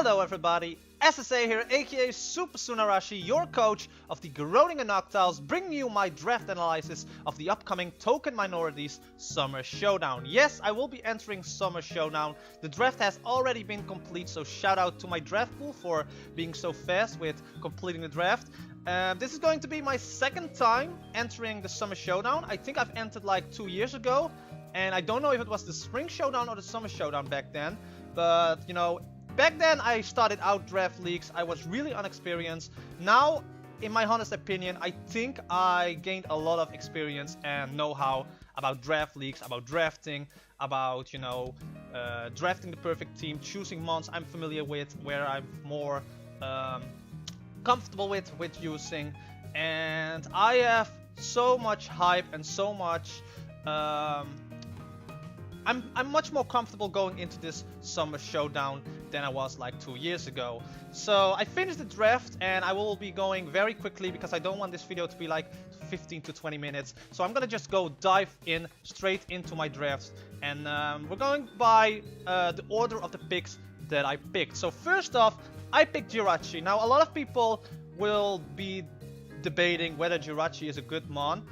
Hello everybody, SSA here, aka Super Sunarashi, your coach of the Groningen Noctowls, bringing you my draft analysis of the upcoming Token Minorities Summer Showdown. Yes, I will be entering Summer Showdown. The draft has already been complete, so shout out to my draft pool for being so fast with completing the draft. This is going to be my second time entering the Summer Showdown. I think I've entered like 2 years ago, and I don't know if it was the Spring Showdown or the Summer Showdown back then, but you know, back then I started out draft leagues, I was really unexperienced. Now, in my honest opinion, I think I gained a lot of experience and know-how about draft leagues, about drafting, about, you know, drafting the perfect team, choosing mons I'm familiar with, where I'm more comfortable with using. And I have so much hype and so much I'm much more comfortable going into this Summer Showdown than I was like 2 years ago. So I finished the draft and I will be going very quickly because I don't want this video to be like 15 to 20 minutes. So I'm gonna just go dive in straight into my draft, and we're going by the order of the picks that I picked. So first off, I picked Jirachi. Now a lot of people will be debating whether Jirachi is a good mon.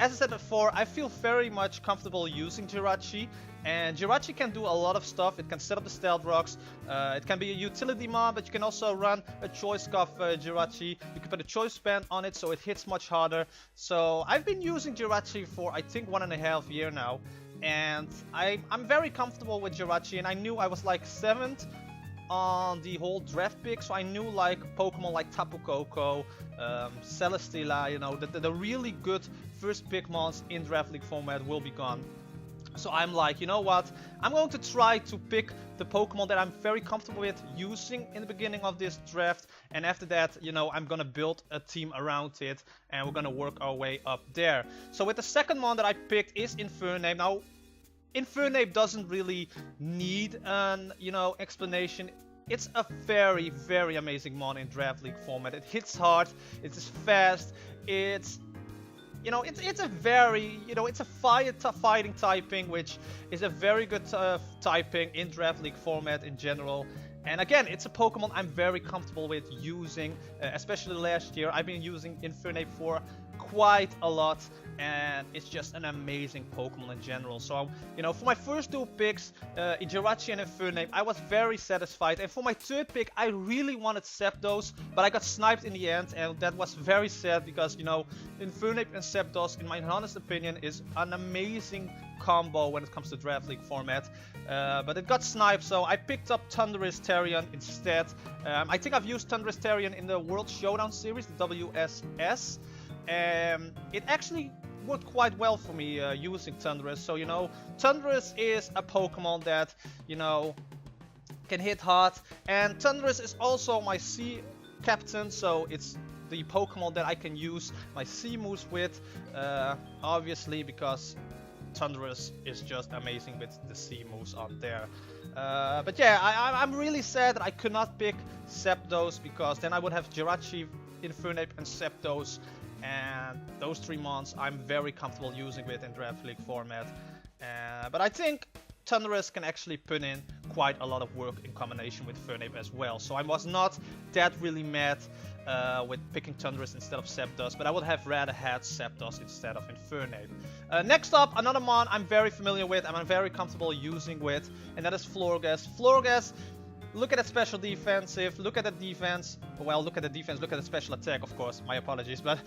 As I said before, I feel very much comfortable using Jirachi, and Jirachi can do a lot of stuff. It can set up the stealth rocks, it can be a utility mon, but you can also run a choice scuff Jirachi. You can put a choice band on it so it hits much harder. So I've been using Jirachi for I think 1.5 years now, and I'm very comfortable with Jirachi, and I knew I was like 7th on the whole draft pick, so I knew like Pokemon like Tapu Koko, Celesteela, you know, the really good first pick mons in draft league format will be gone. So I'm like, you know what, I'm going to try to pick the Pokemon that I'm very comfortable with using in the beginning of this draft, and after that, you know, I'm gonna build a team around it and we're gonna work our way up there. So with the second mon that I picked is Infernape. Now Infernape doesn't really need an, you know, explanation. It's a very, very amazing mon in draft league format. It hits hard, it's fast, it's, you know, it's a very, you know, it's a fighting typing, which is a very good typing in draft league format in general. And again, it's a Pokemon I'm very comfortable with using, especially last year. I've been using Infernape for quite a lot, and it's just an amazing Pokemon in general. So, you know, for my first 2 picks, Jirachi and Infernape, I was very satisfied. And for my 3rd pick, I really wanted Zapdos, but I got sniped in the end, and that was very sad because, you know, Infernape and Zapdos, in my honest opinion, is an amazing combo when it comes to draft league format. But it got sniped, so I picked up Thundurus Therian instead. I think I've used Thundurus Therian in the World Showdown series, the WSS. It actually worked quite well for me using Thundurus. So, you know, Thundurus is a Pokemon that, you know, can hit hard, and Thundurus is also my Sea Captain, so it's the Pokemon that I can use my Sea moves with, obviously because Thundurus is just amazing with the Sea moves on there. But yeah, I'm really sad that I could not pick Zapdos, because then I would have Jirachi, Infernape and Zapdos, and those 3 mons I'm very comfortable using with in draft league format. But I think Thundurus can actually put in quite a lot of work in combination with Infernape as well. So I was not that really mad with picking Thundurus instead of Zapdos, but I would have rather had Zapdos instead of Infernape. Next up, another mon I'm very familiar with and I'm very comfortable using with, and that is Florges. Florges, look at the special defensive, look at the defense, well, look at the defense, look at the special attack, of course, my apologies, but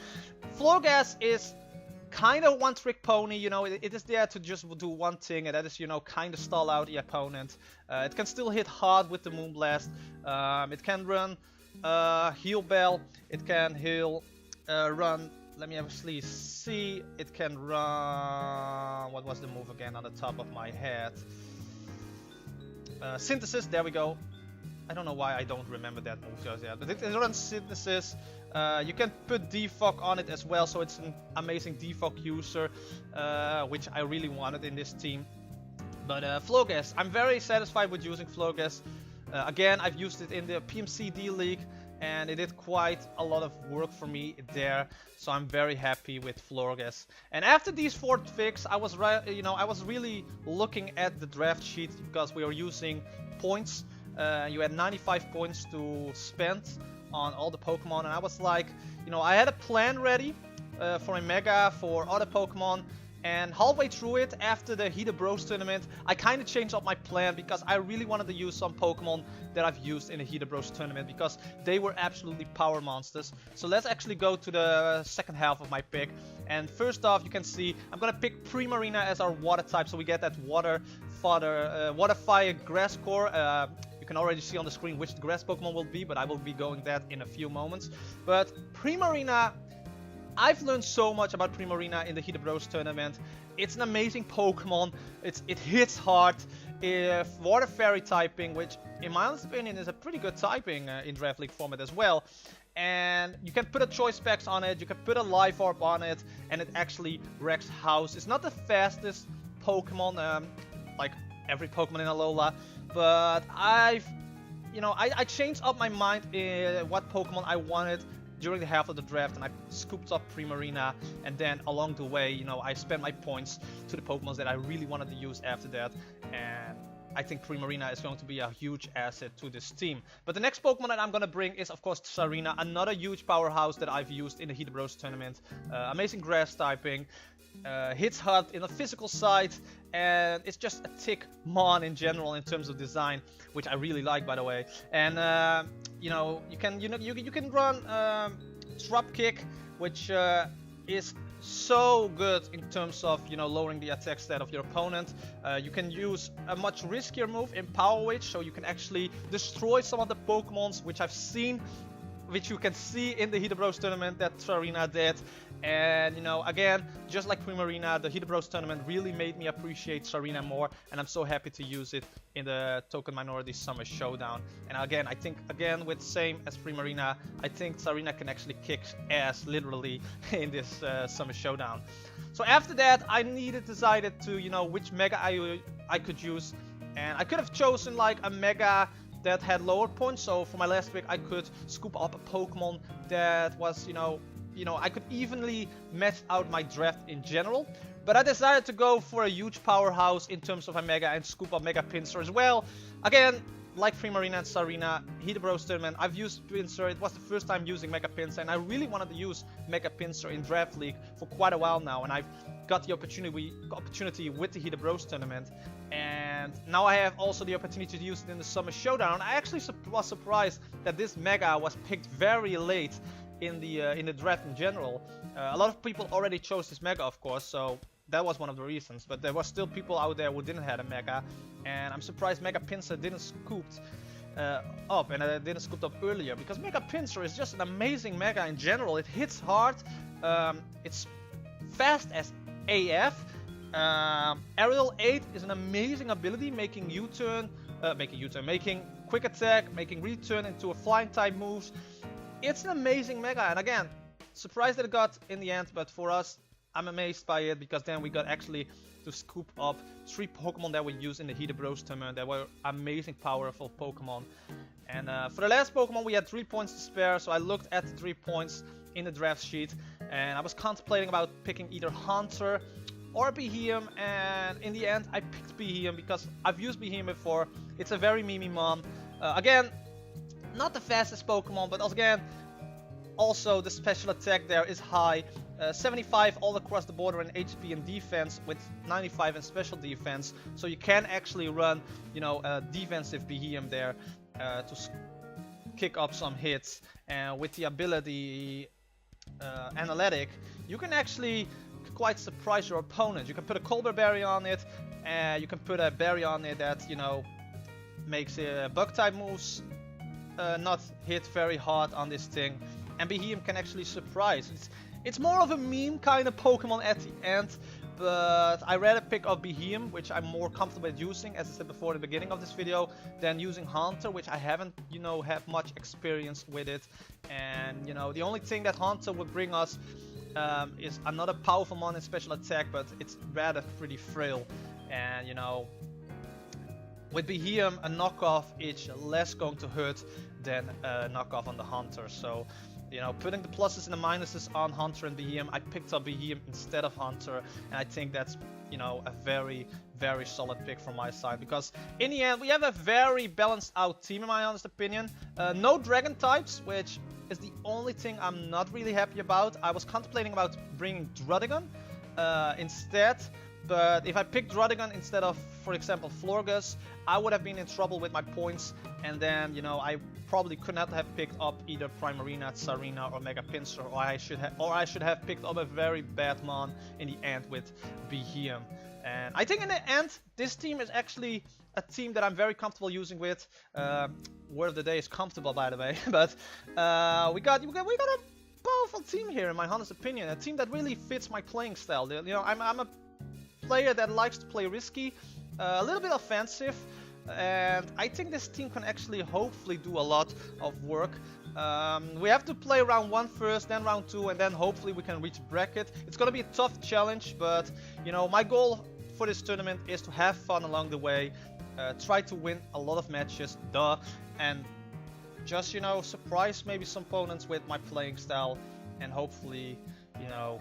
Florges is kind of one-trick pony, you know, it is there to just do one thing, and that is, you know, kind of stall out the opponent. It can still hit hard with the Moonblast, it can run Heal Bell, it can run, let me actually see, it can run, what was the move again on the top of my head? Synthesis, there we go. I don't know why I don't remember that move just yet, but it runs Synthesis. You can put Defog on it as well, so it's an amazing Defog user, which I really wanted in this team. But Florges, I'm very satisfied with using Florges. Again, I've used it in the PMCD League, and it did quite a lot of work for me there, so I'm very happy with Florges. And after these 4 picks, I was really looking at the draft sheet because we were using points You had 95 points to spend on all the Pokemon, and I was like, you know, I had a plan ready for a Mega, for other Pokemon, and halfway through it, after the Heater Bros tournament, I kind of changed up my plan because I really wanted to use some Pokemon that I've used in the Heater Bros tournament because they were absolutely power monsters. So let's actually go to the second half of my pick. And first off, you can see I'm gonna pick Primarina as our water type, so we get that Water Fire Grass Core. You can already see on the screen which the grass Pokemon will be, but I will be going that in a few moments. But Primarina, I've learned so much about Primarina in the Heater Bros tournament. It's an amazing Pokemon. It hits hard. Water Fairy typing, which in my honest opinion is a pretty good typing in Draft League format as well. And you can put a Choice Specs on it, you can put a Life Orb on it, and it actually wrecks house. It's not the fastest Pokemon, like every Pokemon in Alola, but I changed up my mind in what Pokemon I wanted during the half of the draft, and I scooped up Primarina, and then along the way, you know, I spent my points to the Pokemons that I really wanted to use after that, and I think Primarina is going to be a huge asset to this team. But the next Pokemon that I'm going to bring is, of course, Tsarina, another huge powerhouse that I've used in the Heater Bros tournament. Amazing grass typing, hits hard in the physical side, and it's just a tick mon in general in terms of design, which I really like, by the way. And you know, you can run Drop Kick, which is so good in terms of, you know, lowering the attack stat of your opponent. You can use a much riskier move in Power Witch, so you can actually destroy some of the Pokemons, which I've seen, which you can see in the Heater Bros tournament that Tsarina did. And, you know, again, just like Primarina, the Heater Bros tournament really made me appreciate Tsarina more, and I'm so happy to use it in the Token Minority Summer Showdown. And again, I think, again, with same as Primarina, I think Tsarina can actually kick ass, literally, in this Summer Showdown. So after that, I decided to, you know, which Mega I could use. And I could have chosen, like, a Mega that had lower points. So for my last pick, I could scoop up a Pokemon that was, you know, I could evenly match out my draft in general. But I decided to go for a huge powerhouse in terms of a Mega and scoop up Mega Pinsir as well. Again, like Primarina and Tsarina, Heater Bros tournament, I've used Pinsir. It was the first time using Mega Pinsir, and I really wanted to use Mega Pinsir in Draft League for quite a while now, and I've got the opportunity with the Heater Bros tournament, and now I have also the opportunity to use it in the Summer Showdown. I actually was surprised that this Mega was picked very late in the draft in general. A lot of people already chose this Mega, of course, so that was one of the reasons, but there were still people out there who didn't have a Mega, and I'm surprised Mega Pinsir didn't scooped up, and I didn't scooped up earlier, because Mega Pinsir is just an amazing Mega in general. It hits hard, it's fast as AF, Aerial 8 is an amazing ability, making quick attack, making return into a flying type moves. It's an amazing Mega, and again, surprised that it got in the end, but for us, I'm amazed by it, because then we got actually to scoop up 3 Pokemon that we used in the Heater Bros tournament that were amazing, powerful Pokemon. And for the last Pokemon, we had 3 points to spare, so I looked at the 3 points in the draft sheet, and I was contemplating about picking either Haunter or Beheeyem, and in the end, I picked Beheeyem because I've used Beheeyem before. It's a very Mimimon. Again, not the fastest Pokemon, but again, also the special attack there is high. 75 all across the border in HP and defense, with 95 in special defense. So you can actually run, you know, a defensive Beheeyem there to kick up some hits. And with the ability Analytic, you can actually quite surprise your opponent. You can put a Colbur Berry on it, and you can put a berry on it that, you know, makes bug type moves not hit very hard on this thing. And Beheeyem can actually surprise. It's more of a meme kind of Pokemon at the end, but I rather pick up Beheeyem, which I'm more comfortable with using, as I said before in the beginning of this video, than using Haunter, which I haven't, you know, have much experience with it. And, you know, the only thing that Haunter would bring us is another powerful mon in special attack, but it's rather pretty frail. And, you know, with Beheeyem, a knockoff is less going to hurt than a knockoff on the Haunter. So, you know, putting the pluses and the minuses on Haunter and Beheeyem, I picked up Beheeyem instead of Haunter, and I think that's, you know, a very, very solid pick from my side, because in the end we have a very balanced out team in my honest opinion. No dragon types, which is the only thing I'm not really happy about. I was contemplating about bringing Drudigon instead, but if I picked Drudigon instead of, for example, Florgus, I would have been in trouble with my points, and then, you know, I probably could not have picked up either Primarina, Tsarina, or Mega Pinsir, or I should have picked up a very bad mon in the end with Behem. And I think in the end, this team is actually a team that I'm very comfortable using with. Word of the day is comfortable, by the way. But we got a powerful team here, in my honest opinion. A team that really fits my playing style. You know, I'm a player that likes to play risky, a little bit offensive, and I think this team can actually hopefully do a lot of work. We have to play round 1 first, then round 2, and then hopefully we can reach bracket. It's gonna be a tough challenge, but you know, my goal for this tournament is to have fun along the way, try to win a lot of matches, and just, you know, surprise maybe some opponents with my playing style, and hopefully, you know,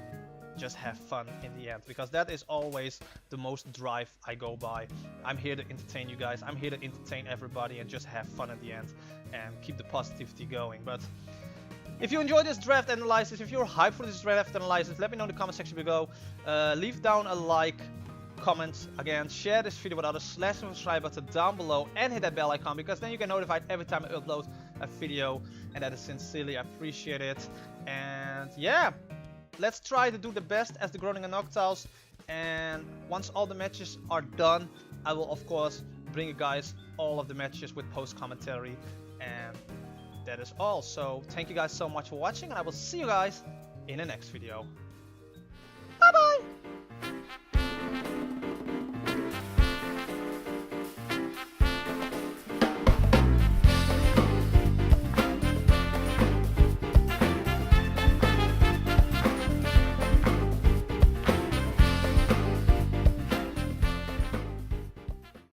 just have fun in the end, because that is always the most drive I go by. I'm here to entertain you guys, I'm here to entertain everybody, and just have fun at the end and keep the positivity going. But if you enjoyed this draft analysis, if you're hyped for this draft analysis, let me know in the comment section below. Leave down a like, comment, again, share this video with others, slash the subscribe button down below, and hit that bell icon, because then you get notified every time I upload a video, and that is sincerely appreciated. And yeah, let's try to do the best as the Groningen Noctowls, and once all the matches are done, I will of course bring you guys all of the matches with post commentary, and that is all. So thank you guys so much for watching, and I will see you guys in the next video.